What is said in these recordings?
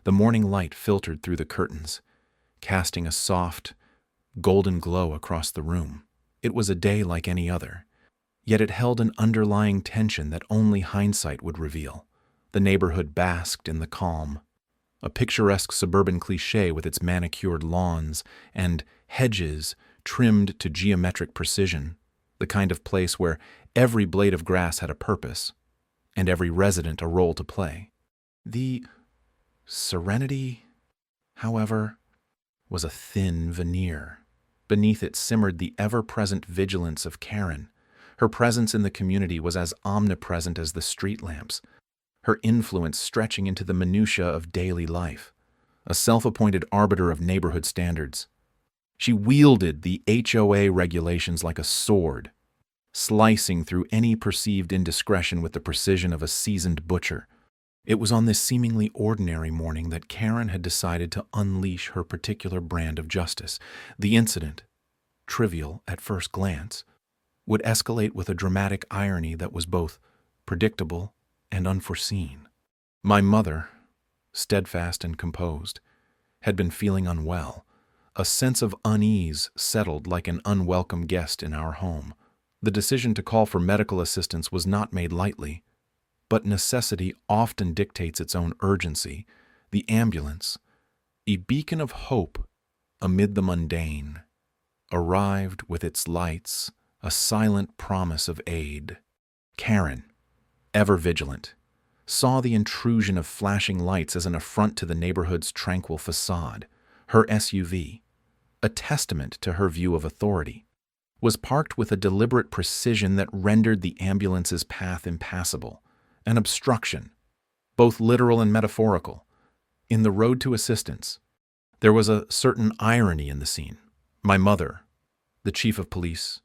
The morning light filtered through the curtains, casting a soft, golden glow across the room. It was a day like any other, yet it held an underlying tension that only hindsight would reveal. The neighborhood basked in the calm, a picturesque suburban cliché with its manicured lawns and hedges trimmed to geometric precision, the kind of place where every blade of grass had a purpose, and every resident a role to play. The serenity, however, was a thin veneer. Beneath it simmered the ever-present vigilance of Karen. Her presence in the community was as omnipresent as the street lamps, her influence stretching into the minutiae of daily life, a self-appointed arbiter of neighborhood standards. She wielded the HOA regulations like a sword, slicing through any perceived indiscretion with the precision of a seasoned butcher. It was on this seemingly ordinary morning that Karen had decided to unleash her particular brand of justice. The incident, trivial at first glance, would escalate with a dramatic irony that was both predictable and unforeseen. My mother, steadfast and composed, had been feeling unwell. A sense of unease settled like an unwelcome guest in our home. The decision to call for medical assistance was not made lightly, but necessity often dictates its own urgency. The ambulance, a beacon of hope amid the mundane, arrived with its lights, a silent promise of aid. Karen, ever vigilant, saw the intrusion of flashing lights as an affront to the neighborhood's tranquil facade. Her SUV, a testament to her view of authority, was parked with a deliberate precision that rendered the ambulance's path impassable, an obstruction, both literal and metaphorical. In the road to assistance, there was a certain irony in the scene. My mother, the chief of police,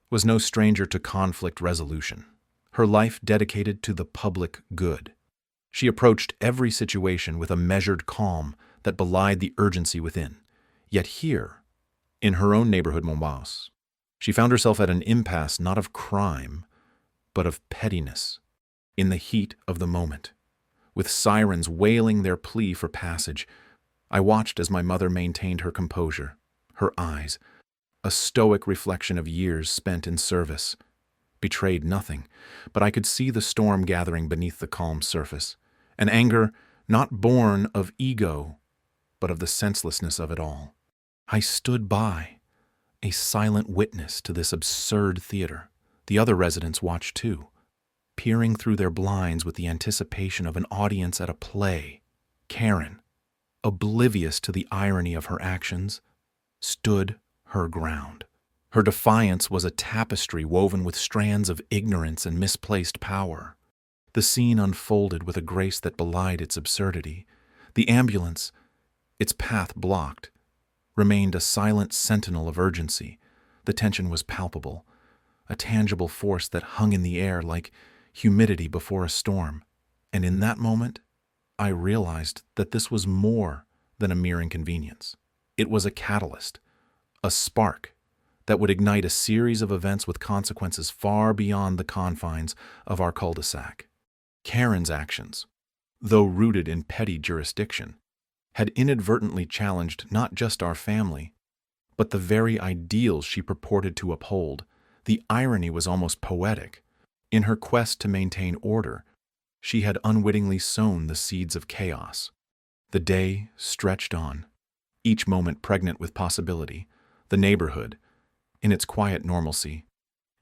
was no stranger to conflict resolution, her life dedicated to the public good. She approached every situation with a measured calm that belied the urgency within. Yet here, in her own neighborhood Montbas, she found herself at an impasse not of crime, but of pettiness. In the heat of the moment, with sirens wailing their plea for passage, I watched as my mother maintained her composure, her eyes, a stoic reflection of years spent in service, betrayed nothing, but I could see the storm gathering beneath the calm surface, an anger not born of ego, but of the senselessness of it all. I stood by, a silent witness to this absurd theater. The other residents watched too, peering through their blinds with the anticipation of an audience at a play. Karen, oblivious to the irony of her actions, stood her ground. Her defiance was a tapestry woven with strands of ignorance and misplaced power. The scene unfolded with a grace that belied its absurdity. The ambulance, its path blocked, remained a silent sentinel of urgency. The tension was palpable, a tangible force that hung in the air like humidity before a storm. And in that moment, I realized that this was more than a mere inconvenience. It was a catalyst, a spark that would ignite a series of events with consequences far beyond the confines of our cul-de-sac. Karen's actions, though rooted in petty jurisdiction, had inadvertently challenged not just our family, but the very ideals she purported to uphold. The irony was almost poetic. In her quest to maintain order, she had unwittingly sown the seeds of chaos. The day stretched on, each moment pregnant with possibility. The neighborhood, in its quiet normalcy,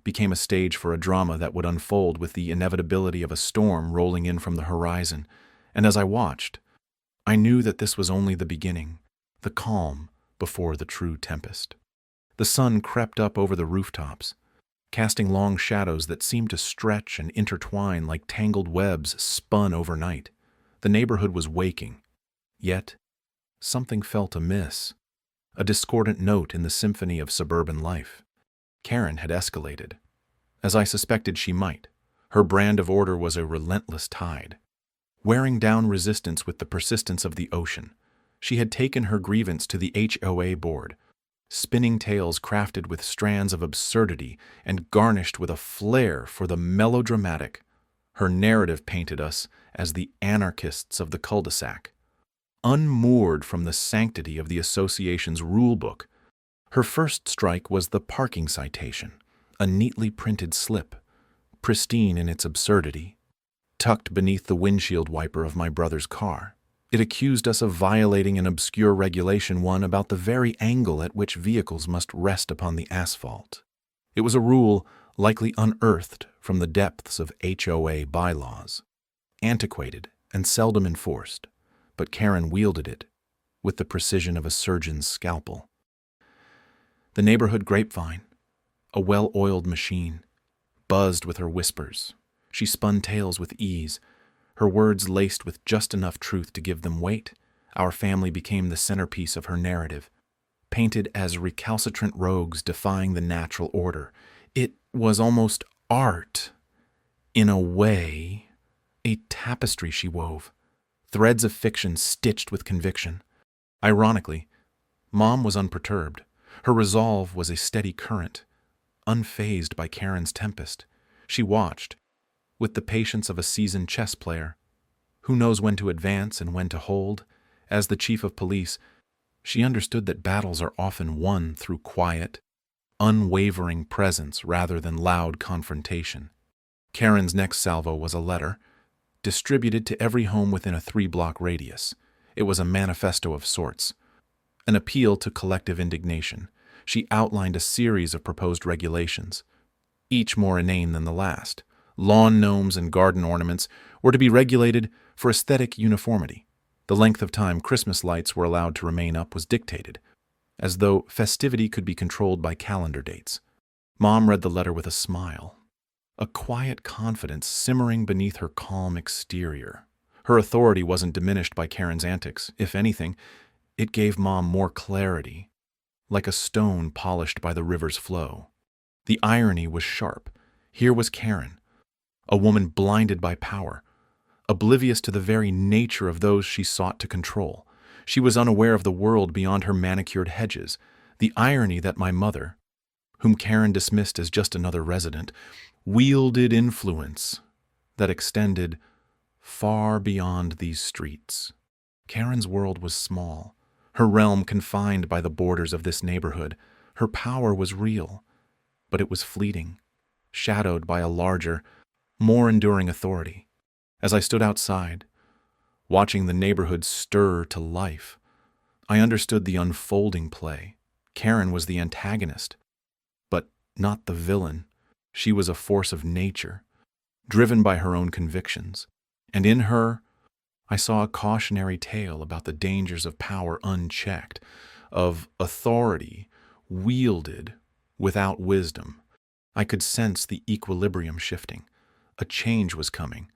became a stage for a drama that would unfold with the inevitability of a storm rolling in from the horizon. And as I watched, I knew that this was only the beginning, the calm before the true tempest. The sun crept up over the rooftops, casting long shadows that seemed to stretch and intertwine like tangled webs spun overnight. The neighborhood was waking, yet something felt amiss, a discordant note in the symphony of suburban life. Karen had escalated, as I suspected she might. Her brand of order was a relentless tide, wearing down resistance with the persistence of the ocean. She had taken her grievance to the HOA board, spinning tales crafted with strands of absurdity and garnished with a flair for the melodramatic. Her narrative painted us as the anarchists of the cul-de-sac, unmoored from the sanctity of the association's rulebook. Her first strike was the parking citation, a neatly printed slip, pristine in its absurdity, tucked beneath the windshield wiper of my brother's car. It accused us of violating an obscure regulation, one about the very angle at which vehicles must rest upon the asphalt. It was a rule likely unearthed from the depths of HOA bylaws, antiquated and seldom enforced, but Karen wielded it with the precision of a surgeon's scalpel. The neighborhood grapevine, a well-oiled machine, buzzed with her whispers. She spun tales with ease, her words laced with just enough truth to give them weight. Our family became the centerpiece of her narrative, painted as recalcitrant rogues defying the natural order. It was almost art. In a way, a tapestry she wove, threads of fiction stitched with conviction. Ironically, Mom was unperturbed. Her resolve was a steady current, unfazed by Karen's tempest. She watched, with the patience of a seasoned chess player, who knows when to advance and when to hold. As the chief of police, she understood that battles are often won through quiet, unwavering presence rather than loud confrontation. Karen's next salvo was a letter, distributed to every home within a 3-block radius. It was a manifesto of sorts, an appeal to collective indignation. She outlined a series of proposed regulations, each more inane than the last. Lawn gnomes and garden ornaments were to be regulated for aesthetic uniformity. The length of time Christmas lights were allowed to remain up was dictated, as though festivity could be controlled by calendar dates. Mom read the letter with a smile, a quiet confidence simmering beneath her calm exterior. Her authority wasn't diminished by Karen's antics. If anything, it gave Mom more clarity, like a stone polished by the river's flow. The irony was sharp. Here was Karen, a woman blinded by power, oblivious to the very nature of those she sought to control. She was unaware of the world beyond her manicured hedges. The irony that my mother, whom Karen dismissed as just another resident, wielded influence that extended far beyond these streets. Karen's world was small, her realm confined by the borders of this neighborhood. Her power was real, but it was fleeting, shadowed by a larger, more enduring authority. As I stood outside, watching the neighborhood stir to life, I understood the unfolding play. Karen was the antagonist, but not the villain. She was a force of nature, driven by her own convictions, and in her, I saw a cautionary tale about the dangers of power unchecked, of authority wielded without wisdom. I could sense the equilibrium shifting. A change was coming,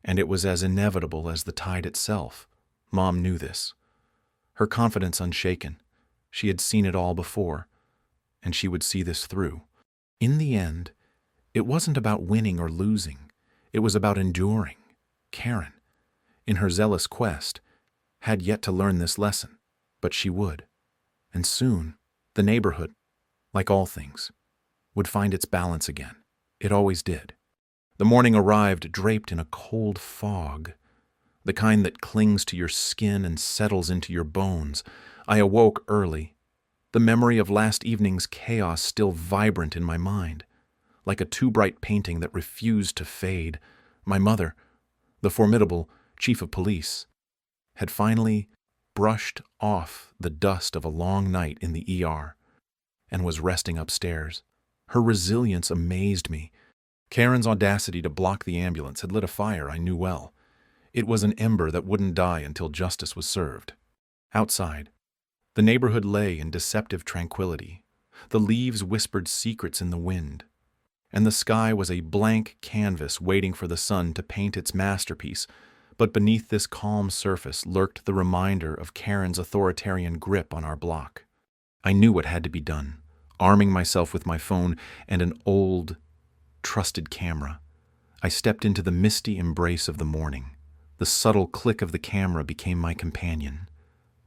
and it was as inevitable as the tide itself. Mom knew this. Her confidence unshaken. She had seen it all before, and she would see this through. In the end, it wasn't about winning or losing. It was about enduring. Karen, in her zealous quest, had yet to learn this lesson, but she would. And soon, the neighborhood, like all things, would find its balance again. It always did. The morning arrived draped in a cold fog, the kind that clings to your skin and settles into your bones. I awoke early, the memory of last evening's chaos still vibrant in my mind, like a too-bright painting that refused to fade. My mother, the formidable chief of police, had finally brushed off the dust of a long night in the ER and was resting upstairs. Her resilience amazed me. Karen's audacity to block the ambulance had lit a fire I knew well. It was an ember that wouldn't die until justice was served. Outside, the neighborhood lay in deceptive tranquility. The leaves whispered secrets in the wind, and the sky was a blank canvas waiting for the sun to paint its masterpiece. But beneath this calm surface lurked the reminder of Karen's authoritarian grip on our block. I knew what had to be done, arming myself with my phone and an old, trusted camera. I stepped into the misty embrace of the morning. The subtle click of the camera became my companion,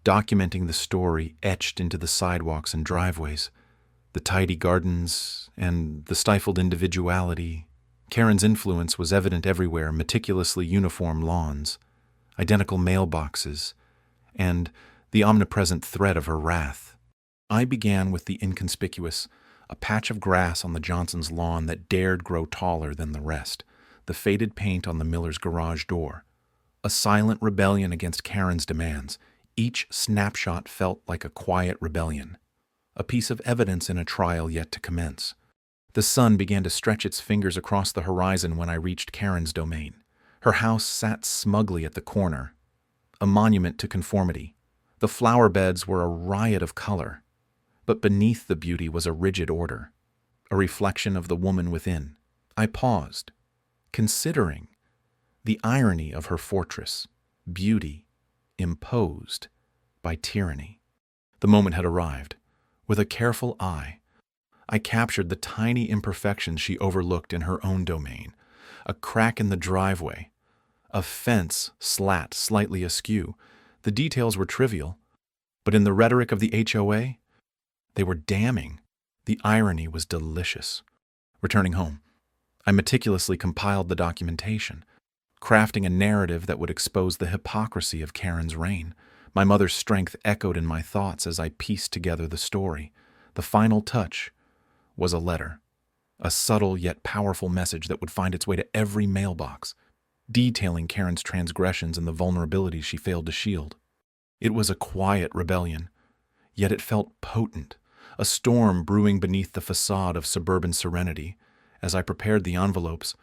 documenting the story etched into the sidewalks and driveways, the tidy gardens, and the stifled individuality. Karen's influence was evident everywhere: meticulously uniform lawns, identical mailboxes, and the omnipresent threat of her wrath. I began with the inconspicuous, a patch of grass on the Johnsons' lawn that dared grow taller than the rest, the faded paint on the Miller's garage door. A silent rebellion against Karen's demands. Each snapshot felt like a quiet rebellion, a piece of evidence in a trial yet to commence. The sun began to stretch its fingers across the horizon when I reached Karen's domain. Her house sat smugly at the corner, a monument to conformity. The flower beds were a riot of color, but beneath the beauty was a rigid order, a reflection of the woman within. I paused, considering the irony of her fortress, beauty imposed by tyranny. The moment had arrived. With a careful eye, I captured the tiny imperfections she overlooked in her own domain. A crack in the driveway, a fence slat slightly askew. The details were trivial, but in the rhetoric of the HOA, they were damning. The irony was delicious. Returning home, I meticulously compiled the documentation, crafting a narrative that would expose the hypocrisy of Karen's reign. My mother's strength echoed in my thoughts as I pieced together the story. The final touch was a letter, a subtle yet powerful message that would find its way to every mailbox, detailing Karen's transgressions and the vulnerabilities she failed to shield. It was a quiet rebellion, yet it felt potent, a storm brewing beneath the facade of suburban serenity. As I prepared the envelopes,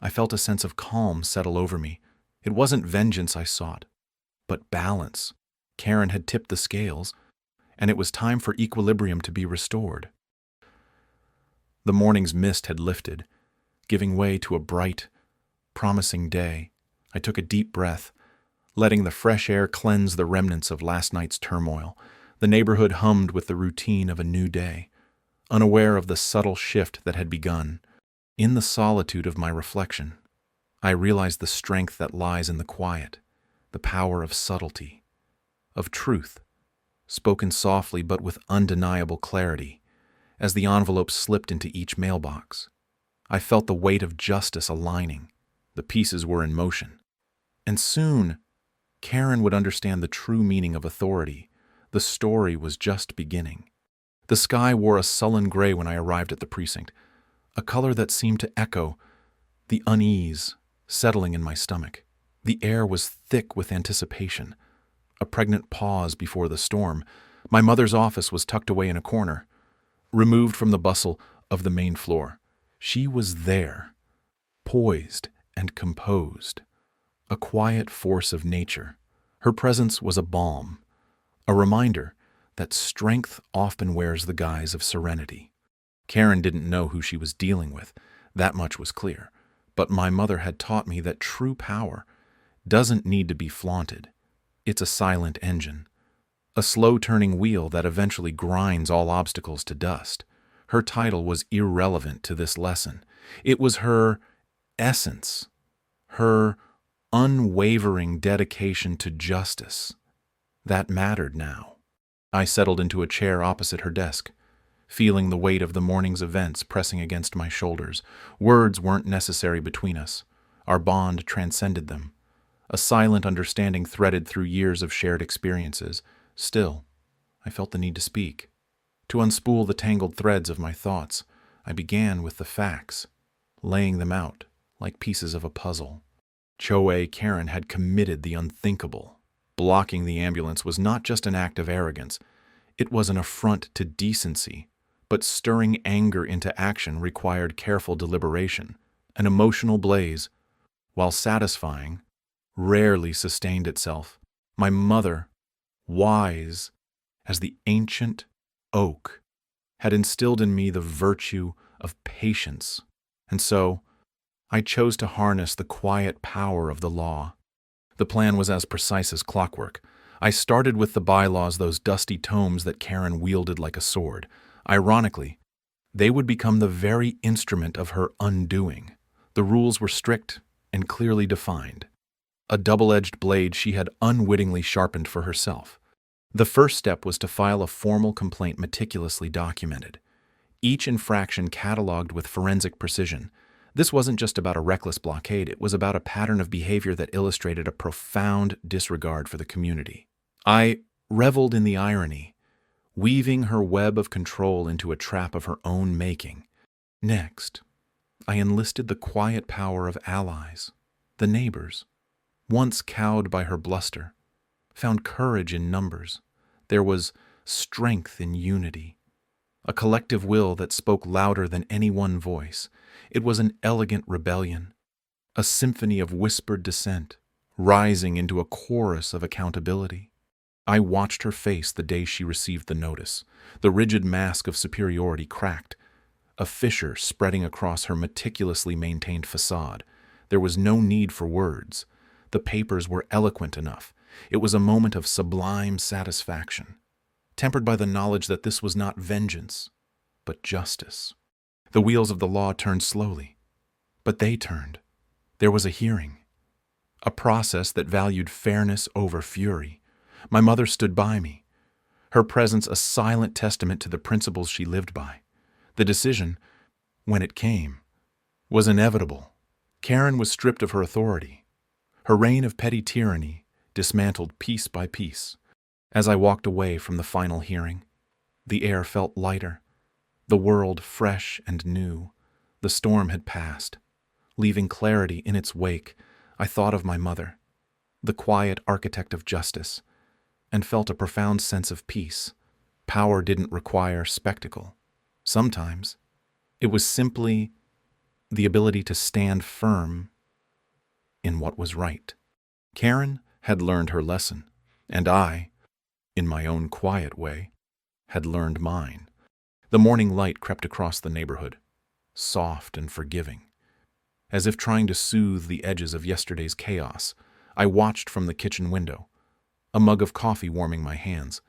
I felt a sense of calm settle over me. It wasn't vengeance I sought, but balance. Karen had tipped the scales, and it was time for equilibrium to be restored. The morning's mist had lifted, giving way to a bright, promising day. I took a deep breath, letting the fresh air cleanse the remnants of last night's turmoil. The neighborhood hummed with the routine of a new day, unaware of the subtle shift that had begun. In the solitude of my reflection, I realized the strength that lies in the quiet, the power of subtlety, of truth, spoken softly but with undeniable clarity. As the envelope slipped into each mailbox, I felt the weight of justice aligning. The pieces were in motion. And soon, Karen would understand the true meaning of authority. The story was just beginning. The sky wore a sullen gray when I arrived at the precinct, a color that seemed to echo the unease settling in my stomach. The air was thick with anticipation, a pregnant pause before the storm. My mother's office was tucked away in a corner, removed from the bustle of the main floor. She was there, poised and composed, a quiet force of nature. Her presence was a balm, a reminder that strength often wears the guise of serenity. Karen didn't know who she was dealing with, that much was clear, but my mother had taught me that true power doesn't need to be flaunted. It's a silent engine, a slow-turning wheel that eventually grinds all obstacles to dust. Her title was irrelevant to this lesson. It was her essence, her unwavering dedication to justice, that mattered now. I settled into a chair opposite her desk, feeling the weight of the morning's events pressing against my shoulders. Words weren't necessary between us. Our bond transcended them. A silent understanding threaded through years of shared experiences. Still, I felt the need to speak. To unspool the tangled threads of my thoughts, I began with the facts, laying them out like pieces of a puzzle. HOA Karen had committed the unthinkable. Blocking the ambulance was not just an act of arrogance. It was an affront to decency. But stirring anger into action required careful deliberation. An emotional blaze, while satisfying, rarely sustained itself. My mother, wise as the ancient oak, had instilled in me the virtue of patience, and so I chose to harness the quiet power of the law. The plan was as precise as clockwork. I started with the bylaws, those dusty tomes that Karen wielded like a sword. Ironically, they would become the very instrument of her undoing. The rules were strict and clearly defined, a double-edged blade she had unwittingly sharpened for herself. The first step was to file a formal complaint meticulously documented, each infraction cataloged with forensic precision. This wasn't just about a reckless blockade, it was about a pattern of behavior that illustrated a profound disregard for the community. I reveled in the irony, weaving her web of control into a trap of her own making. Next, I enlisted the quiet power of allies, the neighbors. Once cowed by her bluster, found courage in numbers. There was strength in unity, a collective will that spoke louder than any one voice. It was an elegant rebellion, a symphony of whispered dissent, rising into a chorus of accountability. I watched her face the day she received the notice. The rigid mask of superiority cracked, a fissure spreading across her meticulously maintained facade. There was no need for words. The papers were eloquent enough. It was a moment of sublime satisfaction, tempered by the knowledge that this was not vengeance, but justice. The wheels of the law turned slowly, but they turned. There was a hearing, a process that valued fairness over fury. My mother stood by me, her presence a silent testament to the principles she lived by. The decision, when it came, was inevitable. Karen was stripped of her authority, her reign of petty tyranny dismantled piece by piece. As I walked away from the final hearing, the air felt lighter, the world fresh and new. The storm had passed, leaving clarity in its wake. I thought of my mother, the quiet architect of justice, and felt a profound sense of peace. Power didn't require spectacle. Sometimes it was simply the ability to stand firm in what was right. Karen had learned her lesson, and I, in my own quiet way, had learned mine. The morning light crept across the neighborhood, soft and forgiving. As if trying to soothe the edges of yesterday's chaos, I watched from the kitchen window, a mug of coffee warming my hands.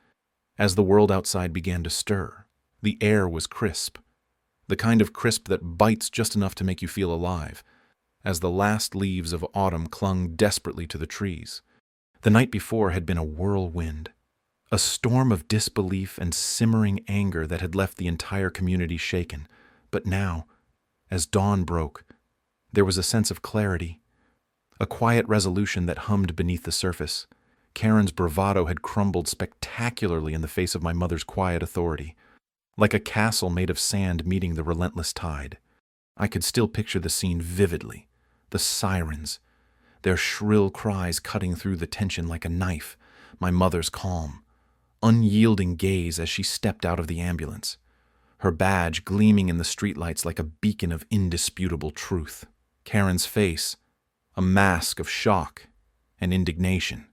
As the world outside began to stir, the air was crisp, the kind of crisp that bites just enough to make you feel alive, as the last leaves of autumn clung desperately to the trees. The night before had been a whirlwind, a storm of disbelief and simmering anger that had left the entire community shaken. But now, as dawn broke, there was a sense of clarity, a quiet resolution that hummed beneath the surface. Karen's bravado had crumbled spectacularly in the face of my mother's quiet authority, like a castle made of sand meeting the relentless tide. I could still picture the scene vividly, the sirens, their shrill cries cutting through the tension like a knife, my mother's calm, unyielding gaze as she stepped out of the ambulance, her badge gleaming in the streetlights like a beacon of indisputable truth. Karen's face, a mask of shock and indignation,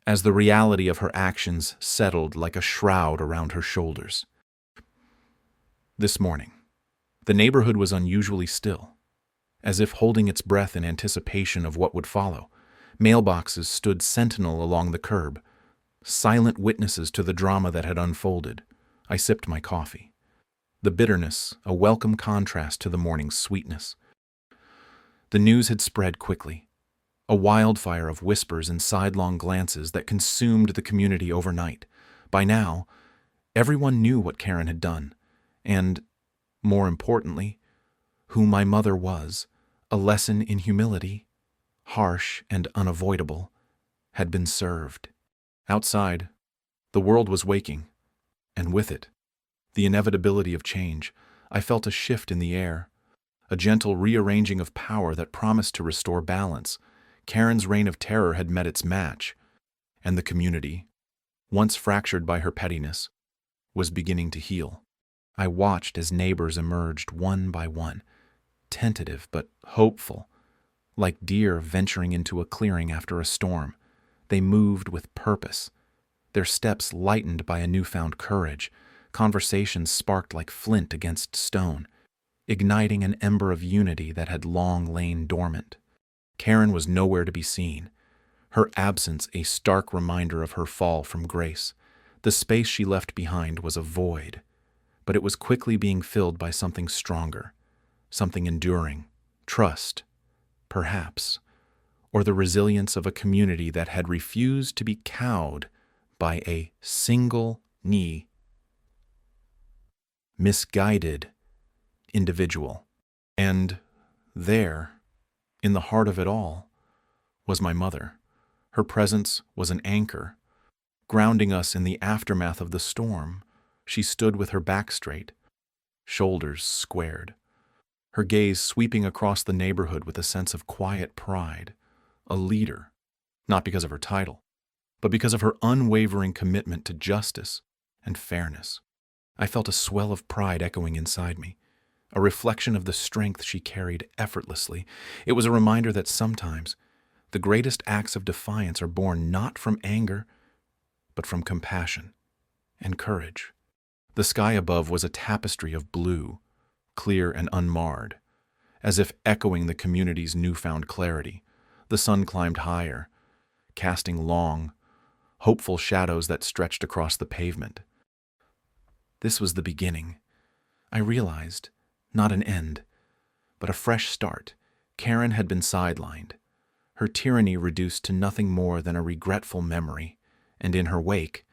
as the reality of her actions settled like a shroud around her shoulders. This morning, the neighborhood was unusually still, as if holding its breath in anticipation of what would follow. Mailboxes stood sentinel along the curb, silent witnesses to the drama that had unfolded. I sipped my coffee, the bitterness a welcome contrast to the morning's sweetness. The news had spread quickly, a wildfire of whispers and sidelong glances that consumed the community overnight. By now, everyone knew what Karen had done, and, more importantly, who my mother was. A lesson in humility, harsh and unavoidable, had been served. Outside, the world was waking, and with it, the inevitability of change. I felt a shift in the air, a gentle rearranging of power that promised to restore balance. Karen's reign of terror had met its match, and the community, once fractured by her pettiness, was beginning to heal. I watched as neighbors emerged one by one, tentative but hopeful, like deer venturing into a clearing after a storm. They moved with purpose, their steps lightened by a newfound courage. Conversations sparked like flint against stone, igniting an ember of unity that had long lain dormant. Karen was nowhere to be seen, her absence a stark reminder of her fall from grace. The space she left behind was a void, but it was quickly being filled by something stronger, something enduring, trust, perhaps, or the resilience of a community that had refused to be cowed by a single misguided individual. And there, in the heart of it all, was my mother. Her presence was an anchor, grounding us in the aftermath of the storm. She stood with her back straight, shoulders squared, her gaze sweeping across the neighborhood with a sense of quiet pride. A leader, not because of her title, but because of her unwavering commitment to justice and fairness. I felt a swell of pride echoing inside me, a reflection of the strength she carried effortlessly. It was a reminder that sometimes the greatest acts of defiance are born not from anger, but from compassion and courage. The sky above was a tapestry of blue, clear and unmarred, as if echoing the community's newfound clarity. The sun climbed higher, casting long, hopeful shadows that stretched across the pavement. This was the beginning. I realized, not an end, but a fresh start. Karen had been sidelined, her tyranny reduced to nothing more than a regretful memory, and in her wake,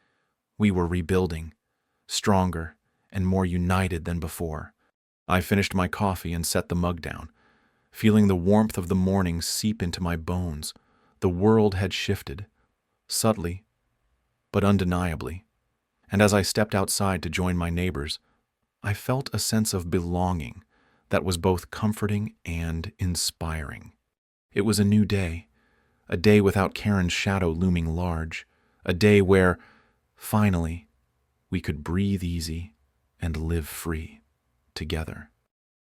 we were rebuilding, stronger and more united than before. I finished my coffee and set the mug down, feeling the warmth of the morning seep into my bones. The world had shifted, subtly, but undeniably. And as I stepped outside to join my neighbors, I felt a sense of belonging that was both comforting and inspiring. It was a new day, a day without Karen's shadow looming large, a day where, finally, we could breathe easy and live free together.